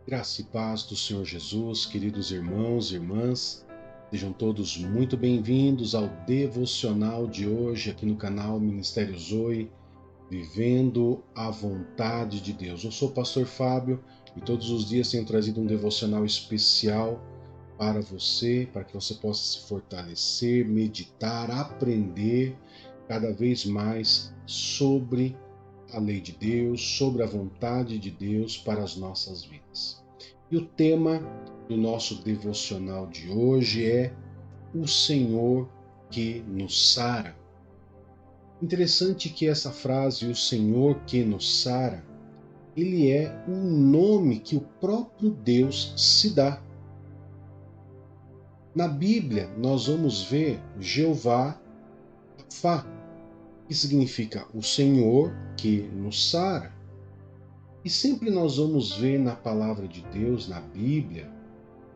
Graça e paz do Senhor Jesus, queridos irmãos e irmãs, sejam todos muito bem-vindos ao devocional de hoje aqui no canal Ministério Zoe, Vivendo a Vontade de Deus. Eu sou o pastor Fábio e todos os dias tenho trazido um devocional especial para você, para que você possa se fortalecer, meditar, aprender cada vez mais sobre a lei de Deus, sobre a vontade de Deus para as nossas vidas. E o tema do nosso devocional de hoje é o Senhor que nos sara. Interessante que essa frase, o Senhor que nos sara, ele é o nome que o próprio Deus se dá. Na Bíblia, nós vamos ver Jeová Fá, que significa o Senhor que nos sara. E sempre nós vamos ver na palavra de Deus, na Bíblia,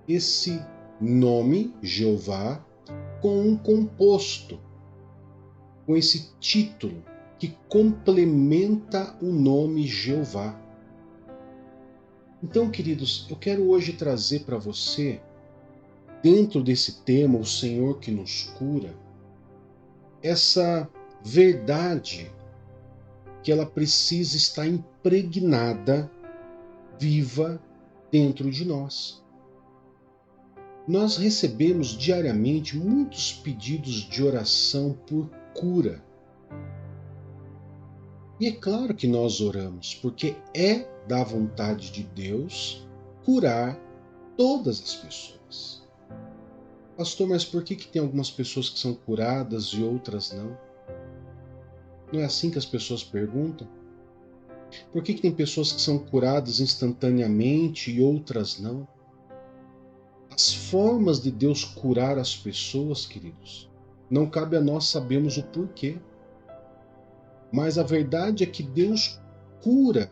esse nome, Jeová, com um composto, com esse título que complementa o nome Jeová. Então, queridos, eu quero hoje trazer para você, dentro desse tema, o Senhor que nos cura, essa verdade que ela precisa estar impregnada, viva dentro de nós. Nós recebemos diariamente muitos pedidos de oração por cura. E é claro que nós oramos, porque é da vontade de Deus curar todas as pessoas. Pastor, mas por que tem algumas pessoas que são curadas e outras não? Não é assim que as pessoas perguntam? Por que tem pessoas que são curadas instantaneamente e outras não? As formas de Deus curar as pessoas, queridos, não cabe a nós sabermos o porquê. Mas a verdade é que Deus cura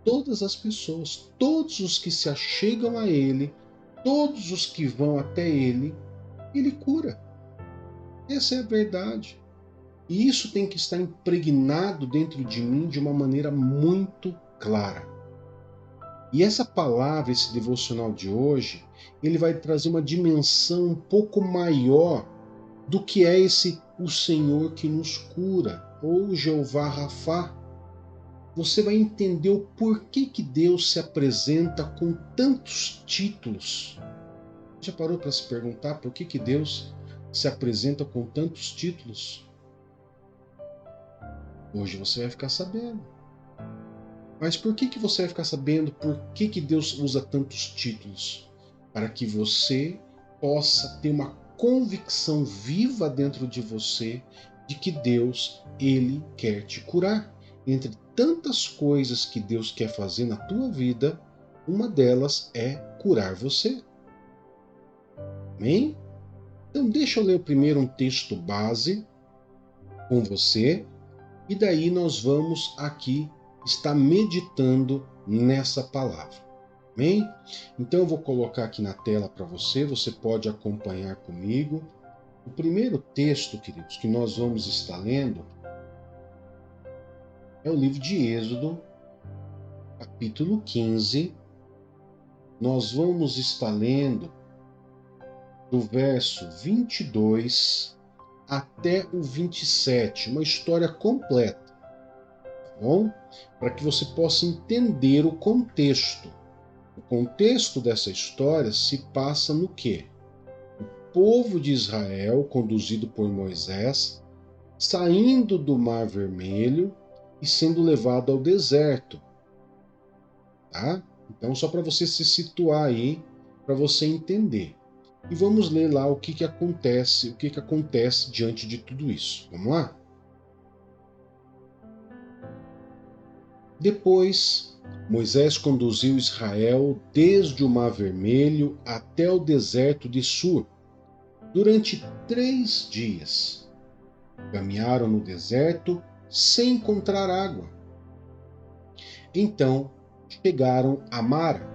todas as pessoas, todos os que se achegam a Ele, todos os que vão até Ele, Ele cura. Essa é a verdade. E isso tem que estar impregnado dentro de mim de uma maneira muito clara. E essa palavra, esse devocional de hoje, ele vai trazer uma dimensão um pouco maior do que é esse o Senhor que nos cura, ou Jeová Rafá. Você vai entender o porquê que Deus se apresenta com tantos títulos. Já parou para se perguntar por que Deus se apresenta com tantos títulos? Hoje você vai ficar sabendo. Mas por que você vai ficar sabendo por que Deus usa tantos títulos? Para que você possa ter uma convicção viva dentro de você de que Deus, Ele quer te curar. Entre tantas coisas que Deus quer fazer na tua vida, uma delas é curar você. Amém? Então deixa eu ler primeiro um texto base com você e daí nós vamos aqui estar meditando nessa palavra. Amém? Então eu vou colocar aqui na tela para você, você pode acompanhar comigo. O primeiro texto, queridos, que nós vamos estar lendo é o livro de Êxodo, capítulo 15. Nós vamos estar lendo do verso 22 até o 27, uma história completa, tá bom? Para que você possa entender o contexto. O contexto dessa história se passa no quê? O povo de Israel, conduzido por Moisés, saindo do Mar Vermelho e sendo levado ao deserto. Tá? Então, só para você se situar aí, para você entender. E vamos ler lá o que acontece diante de tudo isso. Vamos lá? Depois, Moisés conduziu Israel desde o Mar Vermelho até o deserto de Sur, durante 3 dias. Caminharam no deserto sem encontrar água. Então chegaram a Mara,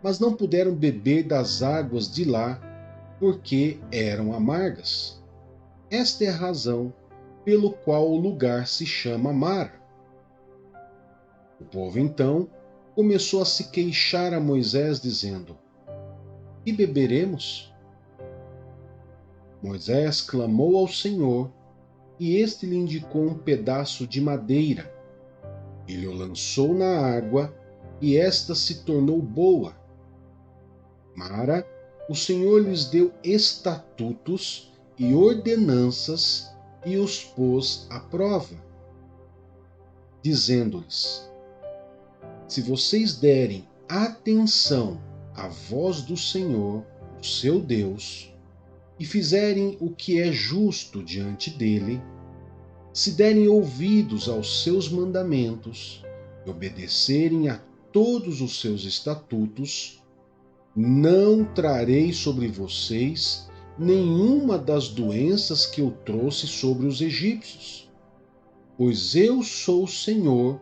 mas não puderam beber das águas de lá, porque eram amargas. Esta é a razão pelo qual o lugar se chama Mara. O povo então começou a se queixar a Moisés, dizendo: "Que beberemos?" Moisés clamou ao Senhor, e este lhe indicou um pedaço de madeira. Ele o lançou na água, e esta se tornou boa. Mara, o Senhor lhes deu estatutos e ordenanças e os pôs à prova, dizendo-lhes: se vocês derem atenção à voz do Senhor, o seu Deus, e fizerem o que é justo diante dele, se derem ouvidos aos seus mandamentos e obedecerem a todos os seus estatutos, não trarei sobre vocês nenhuma das doenças que eu trouxe sobre os egípcios, pois eu sou o Senhor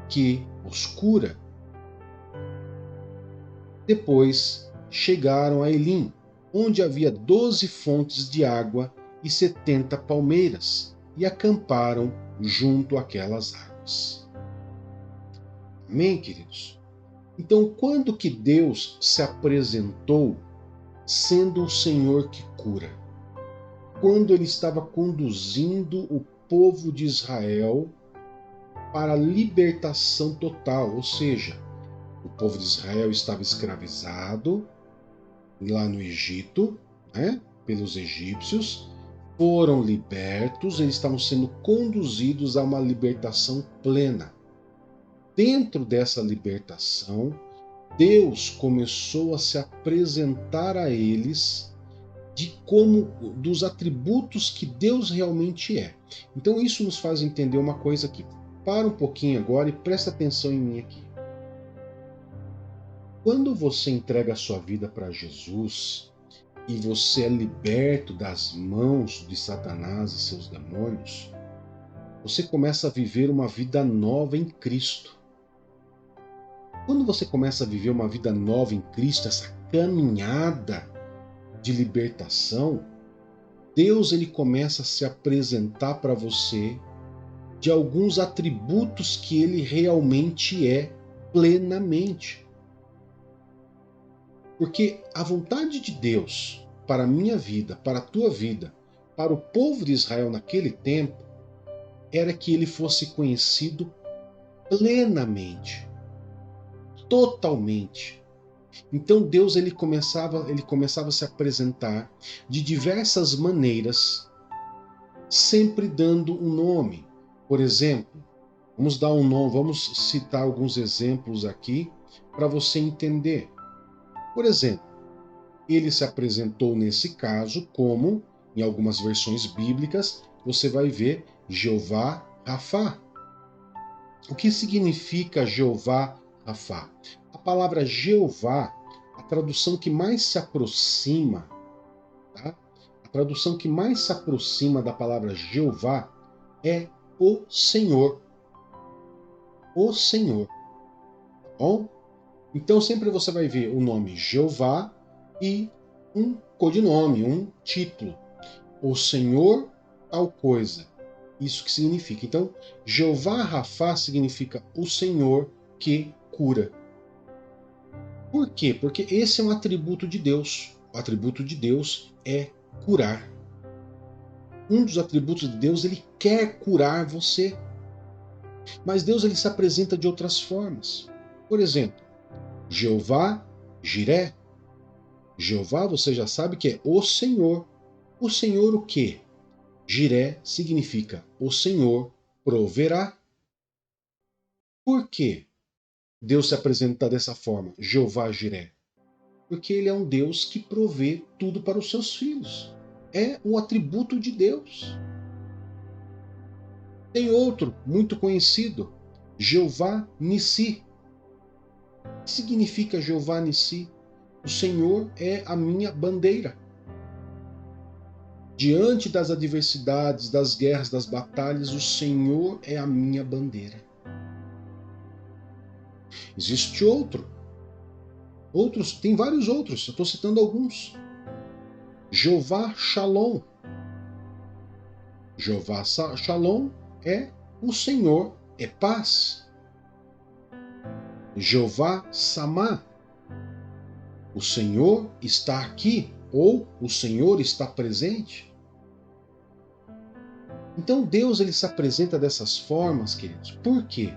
que os cura. Depois chegaram a Elim, onde havia 12 fontes de água e 70 palmeiras, e acamparam junto àquelas águas. Amém, queridos? Então, quando que Deus se apresentou sendo o Senhor que cura? Quando ele estava conduzindo o povo de Israel para a libertação total, ou seja, o povo de Israel estava escravizado lá no Egito, pelos egípcios, foram libertos, eles estavam sendo conduzidos a uma libertação plena. Dentro dessa libertação, Deus começou a se apresentar a eles dos atributos que Deus realmente é. Então isso nos faz entender uma coisa aqui. Para um pouquinho agora e presta atenção em mim aqui. Quando você entrega a sua vida para Jesus e você é liberto das mãos de Satanás e seus demônios, você começa a viver uma vida nova em Cristo. Quando você começa a viver uma vida nova em Cristo, essa caminhada de libertação, Deus ele começa a se apresentar para você de alguns atributos que ele realmente é plenamente. Porque a vontade de Deus para a minha vida, para a tua vida, para o povo de Israel naquele tempo, era que ele fosse conhecido plenamente, totalmente. Então Deus ele começava a se apresentar de diversas maneiras, sempre dando um nome. Por exemplo, vamos dar um nome, vamos citar alguns exemplos aqui para você entender. Por exemplo, ele se apresentou nesse caso como, em algumas versões bíblicas, você vai ver Jeová Rafá. O que significa Jeová Rafá? A palavra Jeová, a tradução que mais se aproxima, tá? A tradução que mais se aproxima da palavra Jeová é o Senhor. O Senhor. Tá bom? Então sempre você vai ver o nome Jeová e um codinome, um título. O Senhor tal coisa. Isso que significa. Então, Jeová Rafá significa o Senhor que cura. Por quê? Porque esse é um atributo de Deus. O atributo de Deus é curar. Um dos atributos de Deus, ele quer curar você. Mas Deus ele se apresenta de outras formas. Por exemplo, Jeová Jiré. Jeová, você já sabe que é o Senhor. O Senhor o quê? Jiré significa o Senhor proverá. Por quê Deus se apresenta dessa forma, Jeová Jiré? Porque ele é um Deus que provê tudo para os seus filhos. É um atributo de Deus. Tem outro muito conhecido, Jeová Nissi. O que significa Jeová Nissi? O Senhor é a minha bandeira. Diante das adversidades, das guerras, das batalhas, o Senhor é a minha bandeira. Existe outros, tem vários outros, eu estou citando alguns. Jeová Shalom. Jeová Shalom é o Senhor, é paz. Jeová Samá, o Senhor está aqui, ou o Senhor está presente. Então Deus ele se apresenta dessas formas, queridos. Por quê?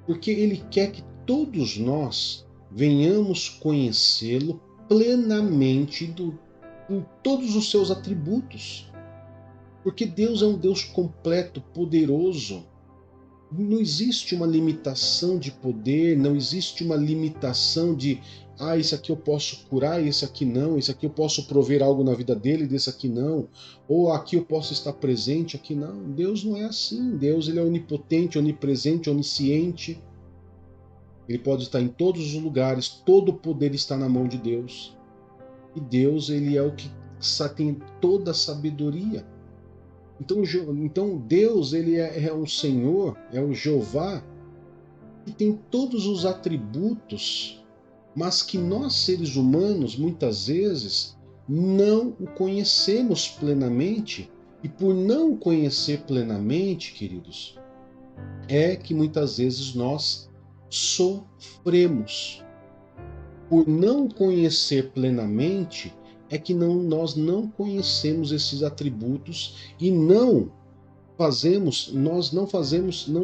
Porque ele quer que todos nós venhamos conhecê-lo plenamente em todos os seus atributos. Porque Deus é um Deus completo, poderoso. Não existe uma limitação de poder, não existe uma limitação de esse aqui eu posso curar, esse aqui não, esse aqui eu posso prover algo na vida dele, desse aqui não, ou aqui eu posso estar presente, aqui não. Deus não é assim. Deus ele é onipotente, onipresente, onisciente. Ele pode estar em todos os lugares, todo o poder está na mão de Deus. E Deus ele é o que tem toda a sabedoria. Então Deus ele é um Senhor, é o Jeová, que tem todos os atributos, mas que nós seres humanos muitas vezes não o conhecemos plenamente, e por não o conhecer plenamente, queridos, é que muitas vezes nós sofremos. Por não conhecer plenamente, é que nós não conhecemos esses atributos e não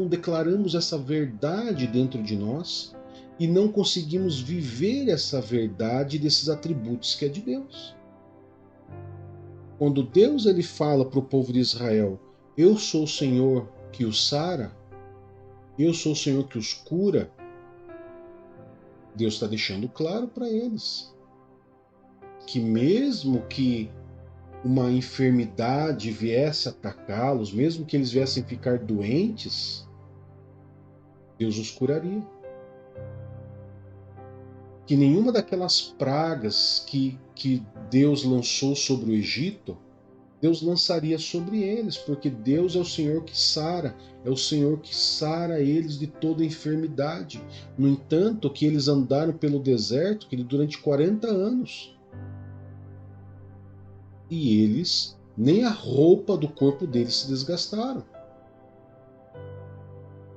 declaramos essa verdade dentro de nós e não conseguimos viver essa verdade desses atributos que é de Deus. Quando Deus ele fala para o povo de Israel, eu sou o Senhor que os sara, eu sou o Senhor que os cura, Deus está deixando claro para eles que mesmo que uma enfermidade viesse atacá-los, mesmo que eles viessem ficar doentes, Deus os curaria. Que nenhuma daquelas pragas que Deus lançou sobre o Egito, Deus lançaria sobre eles, porque Deus é o Senhor que sara, é o Senhor que sara eles de toda enfermidade. No entanto, que eles andaram pelo deserto durante 40 anos. E eles, nem a roupa do corpo deles se desgastaram.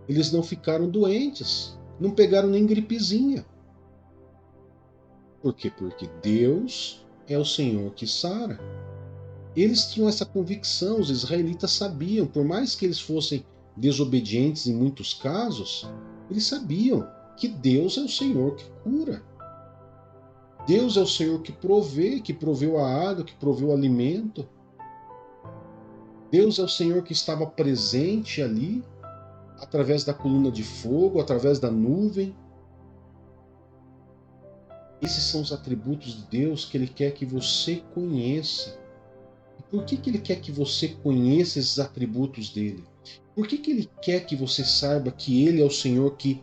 Eles não ficaram doentes, não pegaram nem gripezinha. Por quê? Porque Deus é o Senhor que sara. Eles tinham essa convicção, os israelitas sabiam, por mais que eles fossem desobedientes em muitos casos, eles sabiam que Deus é o Senhor que cura. Deus é o Senhor que proveu a água, que proveu o alimento. Deus é o Senhor que estava presente ali, através da coluna de fogo, através da nuvem. Esses são os atributos de Deus que Ele quer que você conheça. E por que Ele quer que você conheça esses atributos dele? Por que Ele quer que você saiba que Ele é o Senhor que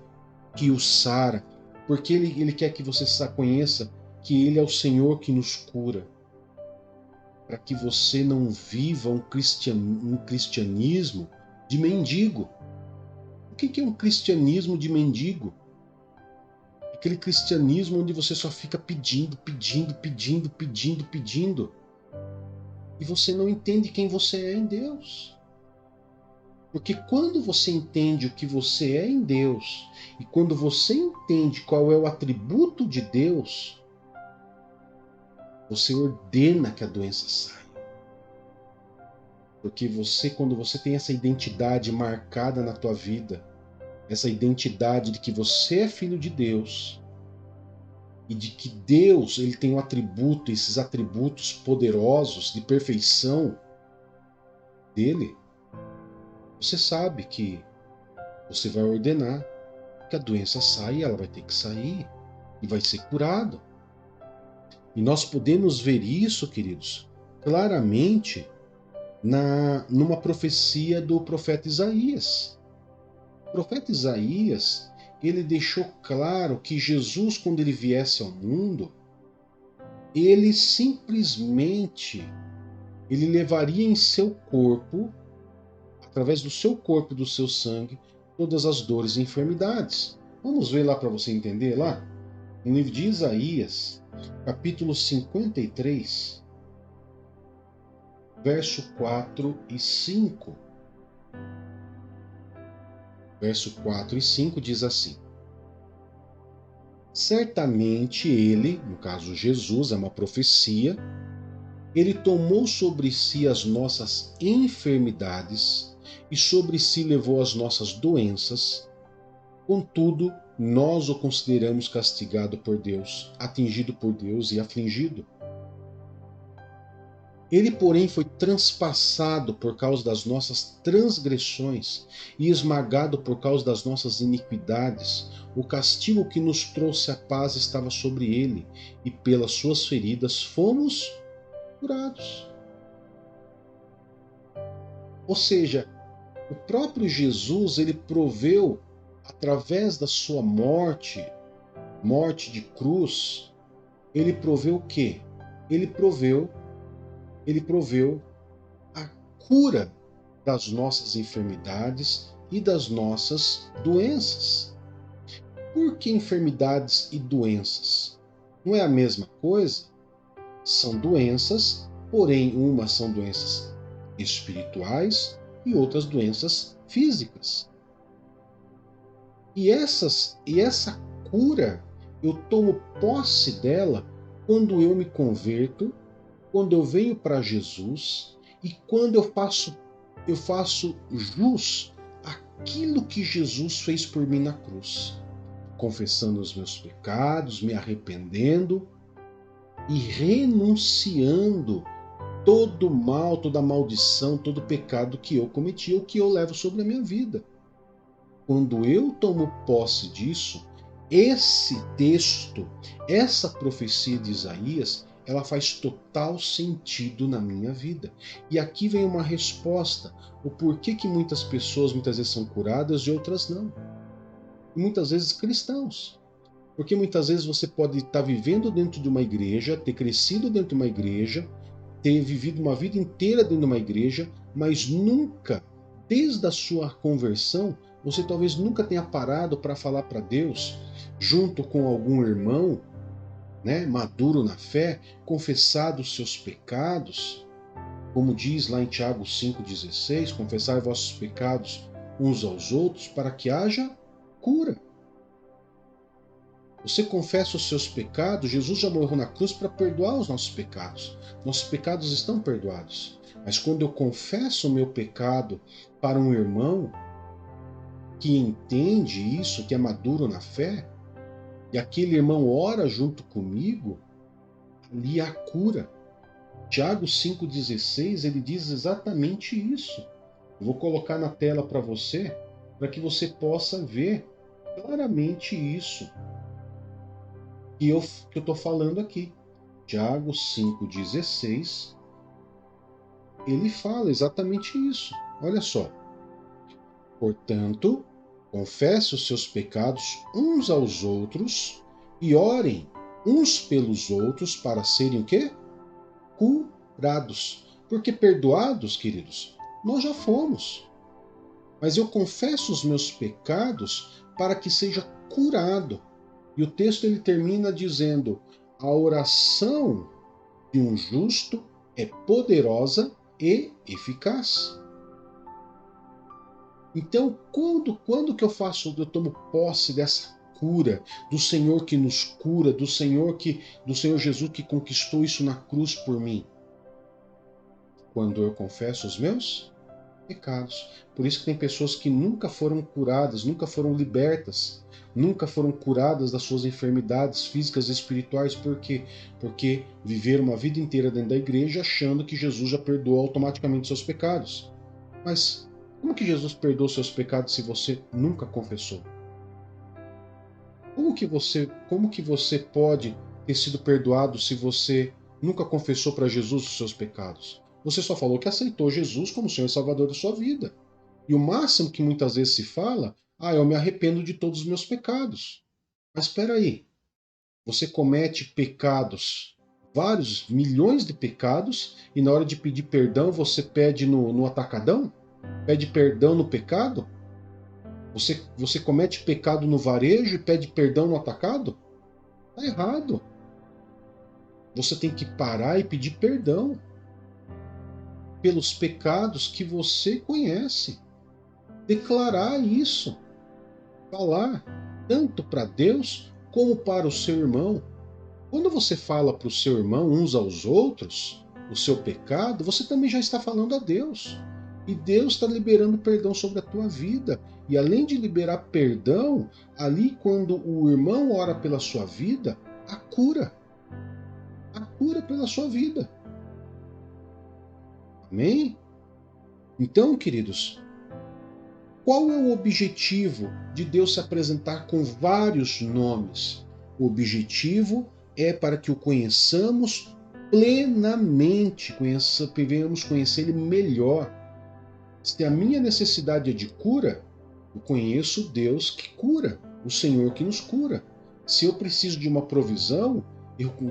o sara? Porque ele quer que você conheça que Ele é o Senhor que nos cura. Para que você não viva um cristianismo de mendigo. O que é um cristianismo de mendigo? Aquele cristianismo onde você só fica pedindo, pedindo, pedindo, pedindo, pedindo. E você não entende quem você é em Deus. Porque quando você entende o que você é em Deus, e quando você entende qual é o atributo de Deus, você ordena que a doença saia. Porque quando você tem essa identidade marcada na tua vida, essa identidade de que você é filho de Deus e de que Deus ele tem um atributo, esses atributos poderosos de perfeição dele, você sabe que você vai ordenar que a doença saia, ela vai ter que sair e vai ser curado. E nós podemos ver isso, queridos, claramente numa profecia do profeta Isaías. O profeta Isaías, ele deixou claro que Jesus, quando ele viesse ao mundo, ele simplesmente levaria em seu corpo, através do seu corpo e do seu sangue, todas as dores e enfermidades. Vamos ver lá para você entender lá? No livro de Isaías, capítulo 53, verso 4 e 5. Verso 4 e 5 diz assim: certamente ele, no caso Jesus, é uma profecia, ele tomou sobre si as nossas enfermidades e sobre si levou as nossas doenças. Contudo, nós o consideramos castigado por Deus, atingido por Deus e afligido. Ele, porém, foi transpassado por causa das nossas transgressões e esmagado por causa das nossas iniquidades. O castigo que nos trouxe a paz estava sobre ele, e pelas suas feridas fomos curados. Ou seja, o próprio Jesus, ele proveu, através da sua morte, morte de cruz, ele proveu o quê? Ele proveu a cura das nossas enfermidades e das nossas doenças. Por que enfermidades e doenças? Não é a mesma coisa? São doenças, porém umas são doenças espirituais e outras doenças físicas. E essa cura, eu tomo posse dela quando eu me converto, quando eu venho para Jesus e quando eu faço jus àquilo que Jesus fez por mim na cruz, confessando os meus pecados, me arrependendo e renunciando todo mal, toda maldição, todo pecado que eu cometi ou que eu levo sobre a minha vida. Quando eu tomo posse disso, esse texto, essa profecia de Isaías, ela faz total sentido na minha vida. E aqui vem uma resposta, o porquê que muitas pessoas muitas vezes são curadas e outras não. E muitas vezes cristãos. Porque muitas vezes você pode estar vivendo dentro de uma igreja, ter crescido dentro de uma igreja, ter vivido uma vida inteira dentro de uma igreja, mas nunca, desde a sua conversão, você talvez nunca tenha parado para falar para Deus, junto com algum irmão, né, maduro na fé, confessado os seus pecados, como diz lá em Tiago 5,16, confessai vossos pecados uns aos outros para que haja cura. Você confessa os seus pecados, Jesus já morreu na cruz para perdoar os nossos pecados. Nossos pecados estão perdoados. Mas quando eu confesso o meu pecado para um irmão que entende isso, que é maduro na fé, e aquele irmão ora junto comigo, ali há cura. Tiago 5,16, ele diz exatamente isso. Eu vou colocar na tela para você, para que você possa ver claramente isso que eu estou falando aqui. Tiago 5,16, ele fala exatamente isso. Olha só. Portanto, confesse os seus pecados uns aos outros e orem uns pelos outros para serem o quê? Curados. Porque perdoados, queridos, nós já fomos. Mas eu confesso os meus pecados para que seja curado. E o texto ele termina dizendo: a oração de um justo é poderosa e eficaz. Então, quando que eu tomo posse dessa cura, do Senhor que nos cura, do Senhor Jesus que conquistou isso na cruz por mim? Quando eu confesso os meus pecados. Por isso que tem pessoas que nunca foram curadas, nunca foram libertas, nunca foram curadas das suas enfermidades físicas e espirituais. Por quê? Porque viveram uma vida inteira dentro da igreja achando que Jesus já perdoou automaticamente seus pecados. Mas como que Jesus perdoou seus pecados se você nunca confessou? Como que você pode ter sido perdoado se você nunca confessou para Jesus os seus pecados? Você só falou que aceitou Jesus como Senhor e Salvador da sua vida. E o máximo que muitas vezes se fala, eu me arrependo de todos os meus pecados. Mas espera aí, você comete pecados, vários milhões de pecados, e na hora de pedir perdão você pede no atacadão? Pede perdão no pecado? Você comete pecado no varejo e pede perdão no atacado? Está errado. Você tem que parar e pedir perdão pelos pecados que você conhece. Declarar isso. Falar tanto para Deus como para o seu irmão. Quando você fala para o seu irmão uns aos outros o seu pecado, você também já está falando a Deus. E Deus está liberando perdão sobre a tua vida. E além de liberar perdão, ali quando o irmão ora pela sua vida, a cura pela sua vida. Amém? Então, queridos, qual é o objetivo de Deus se apresentar com vários nomes? O objetivo é para que o conheçamos plenamente, venhamos conhecer Ele melhor. Se a minha necessidade é de cura, eu conheço Deus que cura, o Senhor que nos cura. Se eu preciso de uma provisão,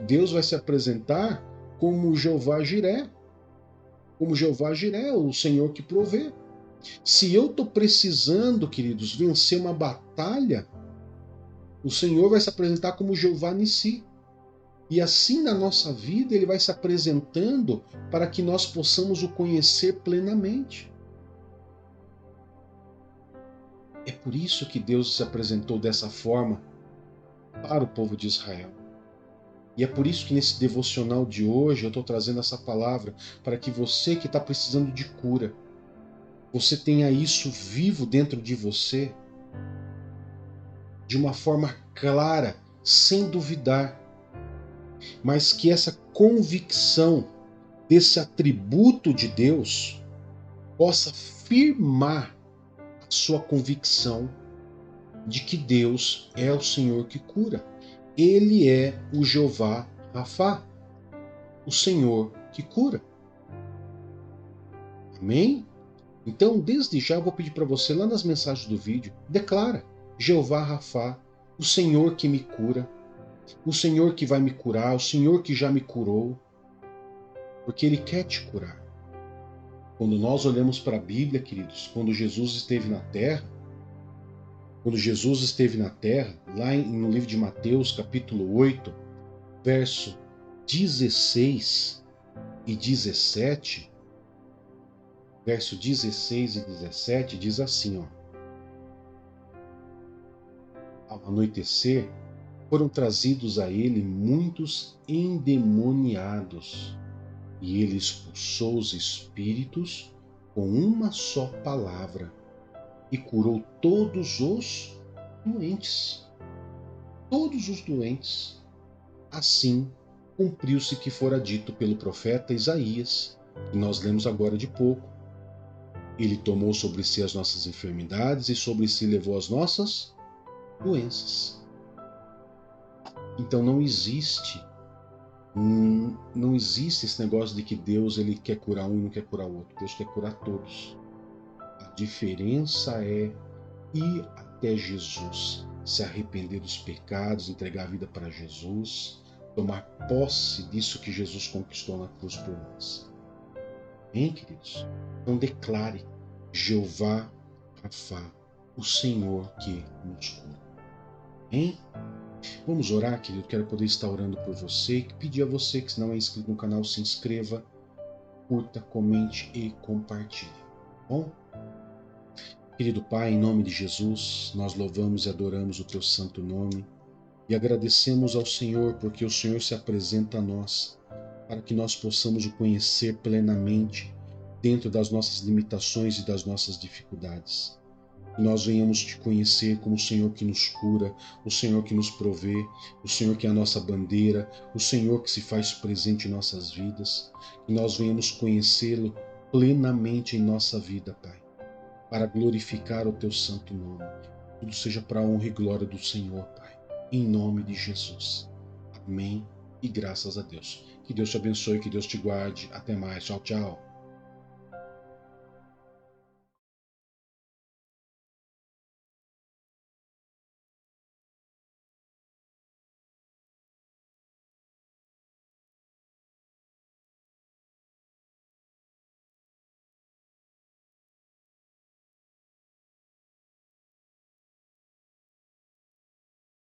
Deus vai se apresentar como Jeová Jiré, o Senhor que provê. Se eu estou precisando, queridos, vencer uma batalha, o Senhor vai se apresentar como Jeová Nissi. E assim na nossa vida Ele vai se apresentando para que nós possamos o conhecer plenamente. É por isso que Deus se apresentou dessa forma para o povo de Israel. E é por isso que nesse devocional de hoje eu estou trazendo essa palavra para que você que está precisando de cura, você tenha isso vivo dentro de você, de uma forma clara, sem duvidar, mas que essa convicção desse atributo de Deus possa firmar a sua convicção de que Deus é o Senhor que cura. Ele é o Jeová Rafá, o Senhor que cura. Amém? Então, desde já, eu vou pedir para você, lá nas mensagens do vídeo, declara: Jeová Rafá, o Senhor que me cura, o Senhor que vai me curar, o Senhor que já me curou, porque Ele quer te curar. Quando nós olhamos para a Bíblia, queridos, quando Jesus esteve na Terra, lá no livro de Mateus, capítulo 8, verso 16 e 17, verso 16 e 17 diz assim, ó: ao anoitecer, foram trazidos a ele muitos endemoniados, e ele expulsou os espíritos com uma só palavra e curou todos os doentes. Todos os doentes. Assim cumpriu-se que fora dito pelo profeta Isaías, que nós lemos agora de pouco. Ele tomou sobre si as nossas enfermidades e sobre si levou as nossas doenças. Então não existe esse negócio de que Deus ele quer curar um e não quer curar o outro. Deus quer curar todos. A diferença é ir até Jesus, se arrepender dos pecados, entregar a vida para Jesus, tomar posse disso que Jesus conquistou na cruz por nós. Amém, queridos? Então declare: Jeová Rafá, o Senhor que nos cura. Amém? Vamos orar, querido. Quero poder estar orando por você e pedir a você que, se não é inscrito no canal, se inscreva, curta, comente e compartilhe. Bom? Querido Pai, em nome de Jesus, nós louvamos e adoramos o Teu santo nome e agradecemos ao Senhor porque o Senhor se apresenta a nós para que nós possamos o conhecer plenamente dentro das nossas limitações e das nossas dificuldades. Que nós venhamos te conhecer como o Senhor que nos cura, o Senhor que nos provê, o Senhor que é a nossa bandeira, o Senhor que se faz presente em nossas vidas. Que nós venhamos conhecê-lo plenamente em nossa vida, Pai, para glorificar o Teu santo nome. Tudo seja para a honra e glória do Senhor, Pai, em nome de Jesus. Amém e graças a Deus. Que Deus te abençoe, que Deus te guarde. Até mais. Tchau, tchau.